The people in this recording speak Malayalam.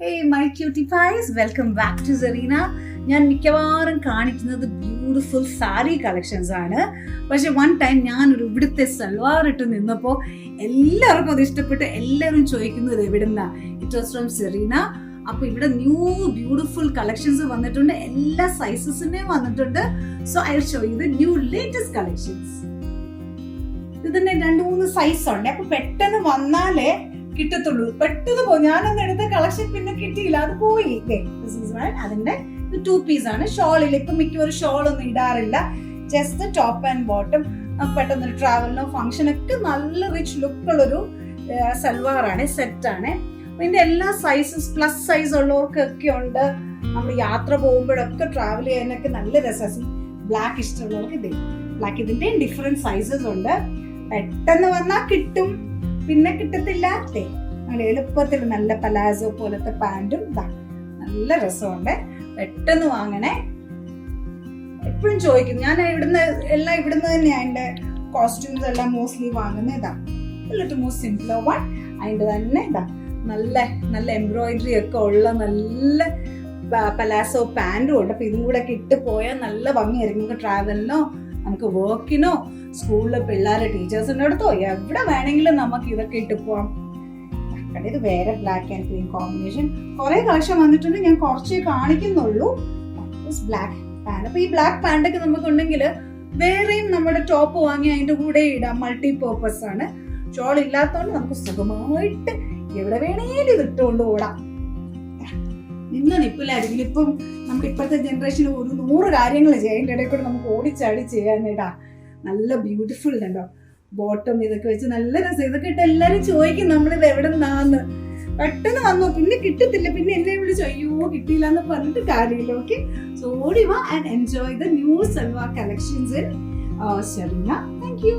Hey my cutie pies, welcome back to Zarina. ഞാൻ മിക്കവാറും കാണിക്കുന്നത് ബ്യൂട്ടിഫുൾ സാരി കളക്ഷൻസ് ആണ്. പക്ഷെ വൺ ടൈം ഞാനൊരു ഇവിടുത്തെ സൽവാർ ഇട്ട് നിന്നപ്പോൾ എല്ലാവർക്കും അത് ഇഷ്ടപ്പെട്ട് എല്ലാവരും ചോദിക്കുന്നത് എവിടുന്ന. It was from Serena. അപ്പൊ ഇവിടെ ന്യൂ ബ്യൂട്ടിഫുൾ കളക്ഷൻസ് വന്നിട്ടുണ്ട്, എല്ലാ സൈസസിന്റെയും വന്നിട്ടുണ്ട്. So I will show you the new latest collections. ഇതിന്റെ 2-3 സൈസ് ഉണ്ട്. അപ്പൊ പെട്ടെന്ന് വന്നാലേ കിട്ടത്തുള്ളൂ. പെട്ടെന്ന് പോയി ഞാനൊന്നും എടുത്ത കളക്ഷൻ പിന്നെ കിട്ടിയില്ല, അത് പോയി. അതിന്റെ 2 പീസ് ആണ്. ഷോളിൽ ഇപ്പൊ മിക്കവരും ഷോൾ ഒന്നും ഇടാറില്ല, ജസ്റ്റ് ടോപ്പ് ആൻഡ് ബോട്ടം. പെട്ടെന്ന് ട്രാവലിനോ ഫംഗ്ഷനൊക്കെ നല്ല റിച്ച് ലുക്കുള്ളൊരു സൽവാർ ആണ്, സെറ്റ് ആണ്. ഇതിന്റെ എല്ലാ സൈസസ് പ്ലസ് സൈസ് ഉള്ളവർക്കൊക്കെ ഉണ്ട്. നമ്മൾ യാത്ര പോകുമ്പോഴൊക്കെ ട്രാവൽ ചെയ്യാനൊക്കെ നല്ല രസം. ബ്ലാക്ക് ഇഷ്ടമുള്ളവർക്ക് ഇത് ബ്ലാക്ക്. ഇതിന്റെ ഡിഫറെന്റ് സൈസസ് ഉണ്ട്. പെട്ടെന്ന് വന്നാൽ കിട്ടും, പിന്നെ കിട്ടത്തില്ല. അങ്ങനെ എളുപ്പത്തിൽ നല്ല പലാസോ പോലത്തെ പാന്റും നല്ല രസമുണ്ട്. പെട്ടെന്ന് വാങ്ങണേ. എപ്പോഴും ചോദിക്കും, ഞാൻ ഇവിടുന്ന് തന്നെയാണ് എന്റെ കോസ്റ്റ്യൂംസ് എല്ലാം മോസ്റ്റ്ലി വാങ്ങുന്നത്. Little more simpler one. അതിന്റെ തന്നെ നല്ല നല്ല എംബ്രോയിഡറി ഒക്കെ ഉള്ള നല്ല പലാസോ പാന്റും ഉണ്ട്. അപ്പൊ ഇതും കൂടെ ഇട്ട് പോയാൽ നല്ല ഭംഗിയായിരിക്കും. നമുക്ക് ട്രാവലിനോ നമുക്ക് വർക്കിനോ സ്കൂളിലെ പിള്ളേരെ ടീച്ചേഴ്സിന്റെ അടുത്തോ എവിടെ വേണമെങ്കിലും നമുക്ക് ഇതൊക്കെ ഇട്ട് പോവാം. ഇത് വേറെ ബ്ലാക്ക് ആൻഡ് ക്രീം കോമ്പിനേഷൻ. കുറെ കളക്ഷൻ വന്നിട്ടുണ്ട്, ഞാൻ കുറച്ചേ കാണിക്കുന്നുള്ളൂ. Black pant. അപ്പൊ ഈ ബ്ലാക്ക് പാന്റ് ഒക്കെ നമുക്കുണ്ടെങ്കിൽ വേറെയും നമ്മുടെ ടോപ്പ് വാങ്ങി അതിന്റെ കൂടെ ഇടാം. മൾട്ടി പേർപ്പസ് ആണ്. ഷോൾ ഇല്ലാത്തതുകൊണ്ട് നമുക്ക് സുഖമായിട്ട് എവിടെ വേണേലും ഇത് ഇട്ടുകൊണ്ട് ഓടാം. നിന്ന് നിപ്പിലായിരിക്കും. ഇപ്പം നമുക്ക് ഇപ്പോഴത്തെ ജനറേഷന് 100 കാര്യങ്ങൾ ചെയ്യാം. അതിൻ്റെ ഇടയിൽ കൂടെ നമുക്ക് ഓടിച്ചാടി ചെയ്യാനായിട്ടാ. നല്ല ബ്യൂട്ടിഫുൾ ഉണ്ടോ ബോട്ടം. ഇതൊക്കെ വെച്ച് നല്ല രസം. ഇതൊക്കെ ഇട്ട് എല്ലാവരും ചോദിക്കും നമ്മളിത് എവിടെ നിന്നാന്ന്. പെട്ടെന്ന് വന്നോ, പിന്നെ കിട്ടത്തില്ല. പിന്നെ എന്നെ വിളിച്ചു അയ്യോ കിട്ടിയില്ല എന്ന് പറഞ്ഞിട്ട് കാര്യമില്ല. ഓക്കെ, സോ ഓടി വാ and enjoy the new salwar collections in Serena. Thank you.